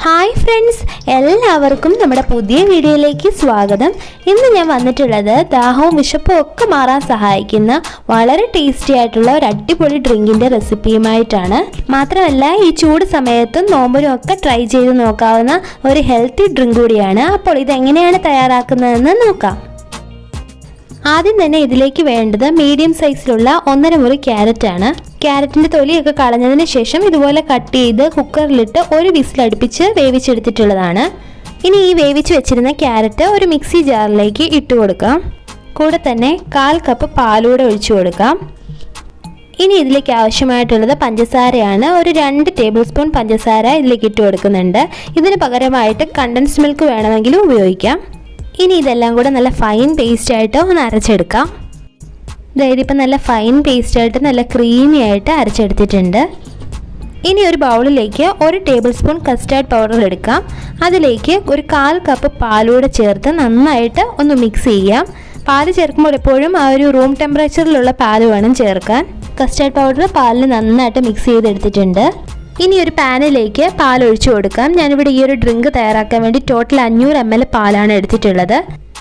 Hi friends, എല്ലാവർക്കും നമ്മുടെ പുതിയ വീഡിയോയിലേക്ക് സ്വാഗതം. ഇന്ന് ഞാൻ വന്നിട്ടുള്ളത് ദാഹവും വിശപ്പും ഒക്കെ മാറാൻ സഹായിക്കുന്ന വളരെ ടേസ്റ്റി ആയിട്ടുള്ള ഒരു അടിപൊളി ഡ്രിങ്കിൻ്റെ റെസിപ്പിയുമായിട്ടാണ്. മാത്രമല്ല ഈ ചൂട് സമയത്തും നോമ്പിനും ഒക്കെ ട്രൈ ചെയ്ത് നോക്കാവുന്ന ഒരു ഹെൽത്തി ഡ്രിങ്ക് കൂടിയാണ്. അപ്പോൾ ഇതെങ്ങനെയാണ് തയ്യാറാക്കുന്നതെന്ന് നോക്കാം. ആദ്യം തന്നെ ഇതിലേക്ക് വേണ്ടത് മീഡിയം സൈസിലുള്ള 1.5 മുറി ക്യാരറ്റാണ്. ക്യാരറ്റിൻ്റെ തൊലിയൊക്കെ കളഞ്ഞതിന് ശേഷം ഇതുപോലെ കട്ട് ചെയ്ത് കുക്കറിലിട്ട് ഒരു വിസിലടുപ്പിച്ച് വേവിച്ചെടുത്തിട്ടുള്ളതാണ്. ഇനി ഈ വേവിച്ച് വെച്ചിരുന്ന ക്യാരറ്റ് ഒരു മിക്സി ജാറിലേക്ക് ഇട്ട് കൊടുക്കാം. കൂടെ തന്നെ 1/4 കപ്പ് പാലൂടെ ഒഴിച്ചു കൊടുക്കാം. ഇനി ഇതിലേക്ക് ആവശ്യമായിട്ടുള്ളത് പഞ്ചസാരയാണ്. ഒരു 2 ടേബിൾ സ്പൂൺ പഞ്ചസാര ഇതിലേക്ക് ഇട്ട് കൊടുക്കുന്നുണ്ട്. ഇതിന് പകരമായിട്ട് കണ്ടൻസ്ഡ് മിൽക്ക് വേണമെങ്കിലും ഉപയോഗിക്കാം. ഇനി ഇതെല്ലാം കൂടെ നല്ല ഫൈൻ പേസ്റ്റായിട്ട് ഒന്ന് അരച്ചെടുക്കാം. ഇതിപ്പോൾ നല്ല ഫൈൻ പേസ്റ്റായിട്ട് നല്ല ക്രീമി ആയിട്ട് അരച്ചെടുത്തിട്ടുണ്ട്. ഇനി ഒരു ബൗളിലേക്ക് 1 ടേബിൾ സ്പൂൺ കസ്റ്റാർഡ് പൗഡർ എടുക്കാം. അതിലേക്ക് ഒരു 1/4 കപ്പ് പാലൂടെ ചേർത്ത് നന്നായിട്ട് ഒന്ന് മിക്സ് ചെയ്യാം. പാല് ചേർക്കുമ്പോൾ എപ്പോഴും ആ ഒരു റൂം ടെമ്പറേച്ചറിലുള്ള പാല് വേണം ചേർക്കാൻ. കസ്റ്റാർഡ് പൗഡർ പാലിൽ നന്നായിട്ട് മിക്സ് ചെയ്തെടുത്തിട്ടുണ്ട്. ഇനി ഒരു പാനിലേക്ക് പാൽ ഒഴിച്ചു കൊടുക്കാം. ഞാനിവിടെ ഈ ഒരു ഡ്രിങ്ക് തയ്യാറാക്കാൻ വേണ്ടി ടോട്ടൽ 500 ml പാലാണ് എടുത്തിട്ടുള്ളത്.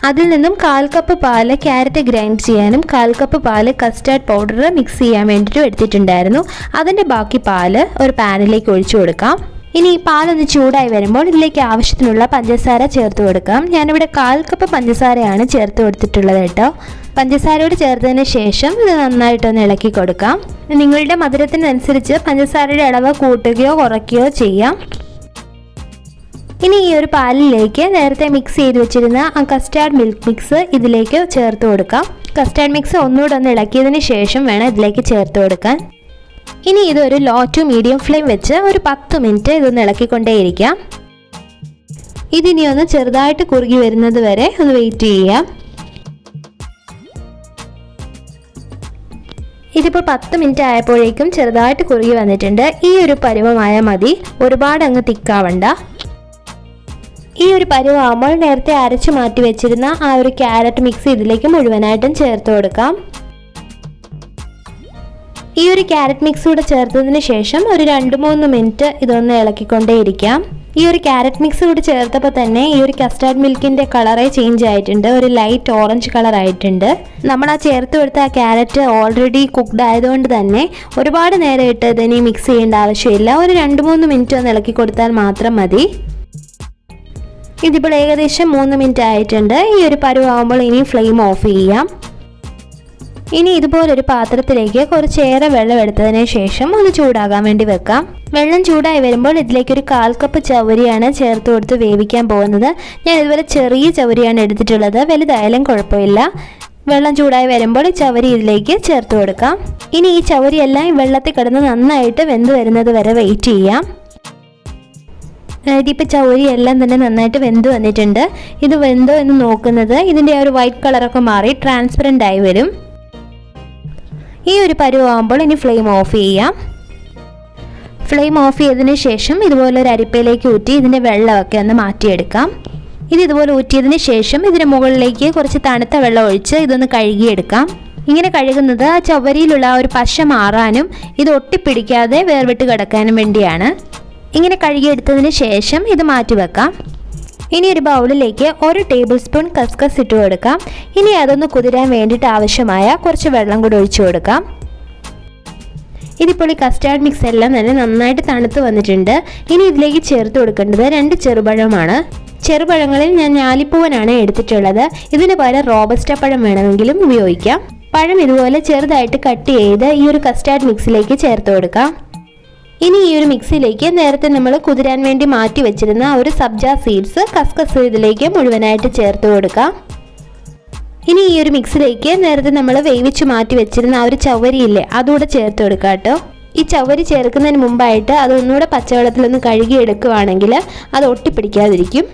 അതിൽ നിന്നും 1/4 കപ്പ് പാല് ക്യാരറ്റ് ഗ്രൈൻഡ് ചെയ്യാനും 1/4 കപ്പ് പാല് കസ്റ്റാർഡ് പൗഡർ മിക്സ് ചെയ്യാൻ വേണ്ടിയിട്ടും എടുത്തിട്ടുണ്ടായിരുന്നു. അതിൻ്റെ ബാക്കി പാല് ഒരു പാനിലേക്ക് ഒഴിച്ചു കൊടുക്കാം. ഇനി ഈ പാലൊന്ന് ചൂടായി വരുമ്പോൾ ഇതിലേക്ക് ആവശ്യത്തിനുള്ള പഞ്ചസാര ചേർത്ത് കൊടുക്കാം. ഞാനിവിടെ 1/4 കപ്പ് പഞ്ചസാരയാണ് ചേർത്ത് കൊടുത്തിട്ടുള്ളത് കേട്ടോ. പഞ്ചസാരയോട് ചേർത്തതിന് ശേഷം ഇത് നന്നായിട്ടൊന്ന് ഇളക്കി കൊടുക്കാം. നിങ്ങളുടെ മധുരത്തിനനുസരിച്ച് പഞ്ചസാരയുടെ അളവ് കൂട്ടുകയോ കുറയ്ക്കുകയോ ചെയ്യാം. ഇനി ഈ ഒരു പാലിലേക്ക് നേരത്തെ മിക്സ് ചെയ്ത് വെച്ചിരുന്ന ആ കസ്റ്റാർഡ് മിൽക്ക് മിക്സ് ഇതിലേക്ക് ചേർത്ത് കൊടുക്കാം. കസ്റ്റാർഡ് മിക്സ് ഒന്നുകൂടെ ഒന്ന് ഇളക്കിയതിന് ശേഷം വേണം ഇതിലേക്ക് ചേർത്ത് കൊടുക്കാൻ. ഇനി ഇതൊരു ലോ ടു മീഡിയം ഫ്ലെയിം വെച്ച് ഒരു 10 മിനിറ്റ് ഇതൊന്ന് ഇളക്കിക്കൊണ്ടേയിരിക്കാം. ഇതിനി ഒന്ന് ചെറുതായിട്ട് കുറുകി വരുന്നത് വരെ ഒന്ന് വെയിറ്റ് ചെയ്യാം. ഇതിപ്പോൾ 10 മിനിറ്റ് ആയപ്പോഴേക്കും ചെറുതായിട്ട് കുറുകി വന്നിട്ടുണ്ട്. ഈ ഒരു പരുവമായ മതി, ഒരുപാട് അങ്ങ് തിക്കാവണ്ട. ഈ ഒരു പരുവാകുമ്പോൾ നേരത്തെ അരച്ച് മാറ്റി വെച്ചിരുന്ന ആ ഒരു ക്യാരറ്റ് മിക്സ് ഇതിലേക്ക് മുഴുവനായിട്ടും ചേർത്ത് കൊടുക്കാം. ഈ ഒരു ക്യാരറ്റ് മിക്സ് കൂടെ ചേർത്തതിന് ശേഷം ഒരു 2-3 മിനിറ്റ് ഇതൊന്ന് ഇളക്കിക്കൊണ്ടേയിരിക്കാം. ഈ ഒരു ക്യാരറ്റ് മിക്സ് കൂടി ചേർത്തപ്പോൾ തന്നെ ഈ ഒരു കസ്റ്റാർഡ് മിൽക്കിൻ്റെ കളറേ ചേഞ്ച് ആയിട്ടുണ്ട്. ഒരു ലൈറ്റ് ഓറഞ്ച് കളർ ആയിട്ടുണ്ട്. നമ്മൾ ആ ചേർത്ത് കൊടുത്ത ആ ക്യാരറ്റ് ഓൾറെഡി കുക്ക്ഡ് ആയതുകൊണ്ട് തന്നെ ഒരുപാട് നേരം ഇട്ട് ഇതിനി മിക്സ് ചെയ്യേണ്ട ആവശ്യമില്ല. ഒരു 2-3 മിനിറ്റ് ഒന്ന് ഇളക്കി കൊടുത്താൽ മാത്രം മതി. ഇതിപ്പോൾ ഏകദേശം 3 മിനിറ്റ് ആയിട്ടുണ്ട്. ഈ ഒരു പരുവാകുമ്പോൾ ഇനി ഫ്ലെയിം ഓഫ് ചെയ്യാം. ഇനി ഇതുപോലൊരു പാത്രത്തിലേക്ക് കുറച്ചേറെ വെള്ളം എടുത്തതിന് ശേഷം ഒന്ന് ചൂടാകാൻ വേണ്ടി വെക്കാം. വെള്ളം ചൂടായി വരുമ്പോൾ ഇതിലേക്ക് ഒരു 1/4 കപ്പ് ചവരിയാണ് ചേർത്ത് കൊടുത്ത് വേവിക്കാൻ പോകുന്നത്. ഞാൻ ഇതുപോലെ ചെറിയ ചവരിയാണ് എടുത്തിട്ടുള്ളത്, വലുതായാലും കുഴപ്പമില്ല. വെള്ളം ചൂടായി വരുമ്പോൾ ഈ ചവരി ഇതിലേക്ക് ചേർത്ത് കൊടുക്കാം. ഇനി ഈ ചവരിയെല്ലാം ഈ വെള്ളത്തിൽ കിടന്ന് നന്നായിട്ട് വെന്ത് വരുന്നത് വരെ വെയിറ്റ് ചെയ്യാം. ഇതിപ്പോൾ ചവരി എല്ലാം തന്നെ നന്നായിട്ട് വെന്ത് വന്നിട്ടുണ്ട്. ഇത് വെന്തോ എന്ന് നോക്കുന്നത് ഇതിൻ്റെ ആ ഒരു വൈറ്റ് കളറൊക്കെ മാറി ട്രാൻസ്പെറൻ്റ് ആയി വരും. ഈ ഒരു പരുവാകുമ്പോൾ ഇനി ഫ്ലെയിം ഓഫ് ചെയ്യാം. ഫ്ലെയിം ഓഫ് ചെയ്തതിന് ശേഷം ഇതുപോലെ ഒരു അരിപ്പയിലേക്ക് ഊറ്റി ഇതിൻ്റെ വെള്ളമൊക്കെ ഒന്ന് മാറ്റിയെടുക്കാം. ഇതുപോലെ ഊറ്റിയതിന് ശേഷം ഇതിന് മുകളിലേക്ക് കുറച്ച് തണുത്ത വെള്ളം ഒഴിച്ച് ഇതൊന്ന് കഴുകിയെടുക്കാം. ഇങ്ങനെ കഴുകുന്നത് ആ ചവരിയിലുള്ള ആ ഒരു പശ മാറാനും ഇത് ഒട്ടിപ്പിടിക്കാതെ വേർവിട്ട് കിടക്കാനും വേണ്ടിയാണ്. ഇങ്ങനെ കഴുകിയെടുത്തതിന് ശേഷം ഇത് മാറ്റി വെക്കാം. ഇനി ഒരു ബൗളിലേക്ക് 1 ടേബിൾ സ്പൂൺ കസ്കസ് ഇട്ട് കൊടുക്കാം. ഇനി അതൊന്ന് കുതിരാൻ വേണ്ടിയിട്ട് ആവശ്യമായ കുറച്ച് വെള്ളം കൂടി ഒഴിച്ചു കൊടുക്കാം. ഇതിപ്പോൾ ഈ കസ്റ്റാർഡ് മിക്സ് എല്ലാം തന്നെ നന്നായിട്ട് തണുത്ത് വന്നിട്ടുണ്ട്. ഇനി ഇതിലേക്ക് ചേർത്ത് കൊടുക്കേണ്ടത് 2 ചെറുപഴമാണ്. ചെറുപഴങ്ങളിൽ ഞാൻ ഞാലിപ്പൂവനാണ് എടുത്തിട്ടുള്ളത്. ഇതിന് പകരം റോബസ്റ്റ പഴം വേണമെങ്കിലും ഉപയോഗിക്കാം. പഴം ഇതുപോലെ ചെറുതായിട്ട് കട്ട് ചെയ്ത് ഈ ഒരു കസ്റ്റാർഡ് മിക്സിലേക്ക് ചേർത്ത് കൊടുക്കാം. ഇനി ഈ ഒരു മിക്സിയിലേക്ക് നേരത്തെ നമ്മൾ കുതിരാൻ വേണ്ടി മാറ്റി വെച്ചിരുന്ന ഒരു സബ്ജ സീഡ്സ് കസ്കസ് ഇതിലേക്ക് മുഴുവനായിട്ട് ചേർത്ത് കൊടുക്കാം. ഇനി ഈ ഒരു മിക്സിയിലേക്ക് നേരത്തെ നമ്മൾ വേവിച്ച് മാറ്റി വെച്ചിരുന്ന ആ ഒരു ചവരിയില്ലേ, അതുകൂടെ ചേർത്ത് കൊടുക്കാം കേട്ടോ. ഈ ചവരി ചേർക്കുന്നതിന് മുമ്പായിട്ട് അതൊന്നുകൂടെ പച്ചവെള്ളത്തിലൊന്ന് കഴുകിയെടുക്കുകയാണെങ്കിൽ അത് ഒട്ടിപ്പിടിക്കാതിരിക്കും.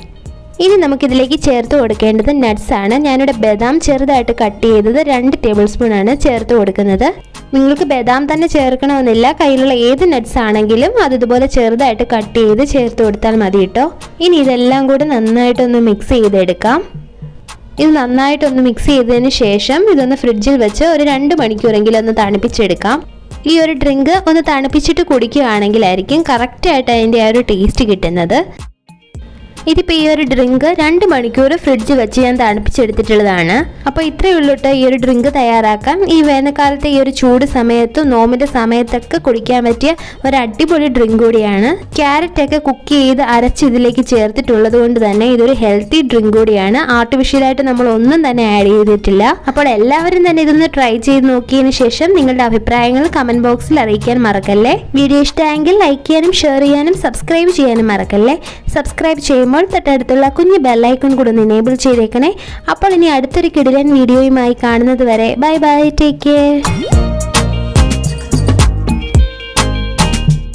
ഇനി നമുക്കിതിലേക്ക് ചേർത്ത് കൊടുക്കേണ്ടത് നട്ട്സ് ആണ്. ഞാനിവിടെ ബദാം ചെറുതായിട്ട് കട്ട് ചെയ്തത് 2 ടേബിൾ സ്പൂൺ ആണ് ചേർത്ത് കൊടുക്കുന്നത്. നിങ്ങൾക്ക് ബദാം തന്നെ ചേർക്കണമെന്നില്ല, കയ്യിലുള്ള ഏത് നട്ട്സ് ആണെങ്കിലും അത് ഇതുപോലെ ചെറുതായിട്ട് കട്ട് ചെയ്ത് ചേർത്ത് കൊടുത്താൽ മതി കേട്ടോ. ഇനി ഇതെല്ലാം കൂടെ നന്നായിട്ടൊന്ന് മിക്സ് ചെയ്തെടുക്കാം. ഇത് നന്നായിട്ടൊന്ന് മിക്സ് ചെയ്തതിന് ശേഷം ഇതൊന്ന് ഫ്രിഡ്ജിൽ വെച്ച് ഒരു 2 മണിക്കൂറെങ്കിലും ഒന്ന് തണുപ്പിച്ചെടുക്കാം. ഈ ഒരു ഡ്രിങ്ക് ഒന്ന് തണുപ്പിച്ചിട്ട് കുടിക്കുകയാണെങ്കിലായിരിക്കും കറക്റ്റായിട്ട് അതിൻ്റെ ആ ഒരു ടേസ്റ്റ് കിട്ടുന്നത്. ഇതിപ്പോൾ ഈ ഒരു ഡ്രിങ്ക് 2 മണിക്കൂർ ഫ്രിഡ്ജ് വെച്ച് ഞാൻ തണുപ്പിച്ചെടുത്തിട്ടുള്ളതാണ്. അപ്പോൾ ഇത്രയേ ഉള്ളൂട്ടോ ഈ ഒരു ഡ്രിങ്ക് തയ്യാറാക്കാം. ഈ വേനൽക്കാലത്തെ ഈ ഒരു ചൂട് സമയത്തും നോമ്പിൻ്റെ സമയത്തൊക്കെ കുടിക്കാൻ പറ്റിയ ഒരു അടിപൊളി ഡ്രിങ്ക് കൂടിയാണ്. ക്യാരറ്റൊക്കെ കുക്ക് ചെയ്ത് അരച്ച് ഇതിലേക്ക് ചേർത്തിട്ടുള്ളത് കൊണ്ട് തന്നെ ഇതൊരു ഹെൽത്തി ഡ്രിങ്ക് കൂടിയാണ്. ആർട്ടിഫിഷ്യലായിട്ട് നമ്മൾ ഒന്നും തന്നെ ആഡ് ചെയ്തിട്ടില്ല. അപ്പോൾ എല്ലാവരും തന്നെ ഇതൊന്ന് ട്രൈ ചെയ്ത് നോക്കിയതിന് ശേഷം നിങ്ങളുടെ അഭിപ്രായങ്ങൾ കമൻറ്റ് ബോക്സിൽ അറിയിക്കാൻ മറക്കല്ലേ. വീഡിയോ ഇഷ്ടമായെങ്കിൽ ലൈക്ക് ചെയ്യാനും ഷെയർ ചെയ്യാനും സബ്സ്ക്രൈബ് ചെയ്യാനും മറക്കല്ലേ. സബ്സ്ക്രൈബ് ചെയ്യുമ്പോൾ തൊട്ടടുത്തുള്ള കുഞ്ഞ് ബെല്ലൈക്കൺ കൂടെ ഒന്ന് എനേബിൾ ചെയ്തേക്കണേ. അപ്പോൾ ഇനി അടുത്തൊരു കിടിലൻ വീഡിയോയുമായി കാണുന്നത് വരെ ബൈ ബൈ, ടേക്ക് കെയർ.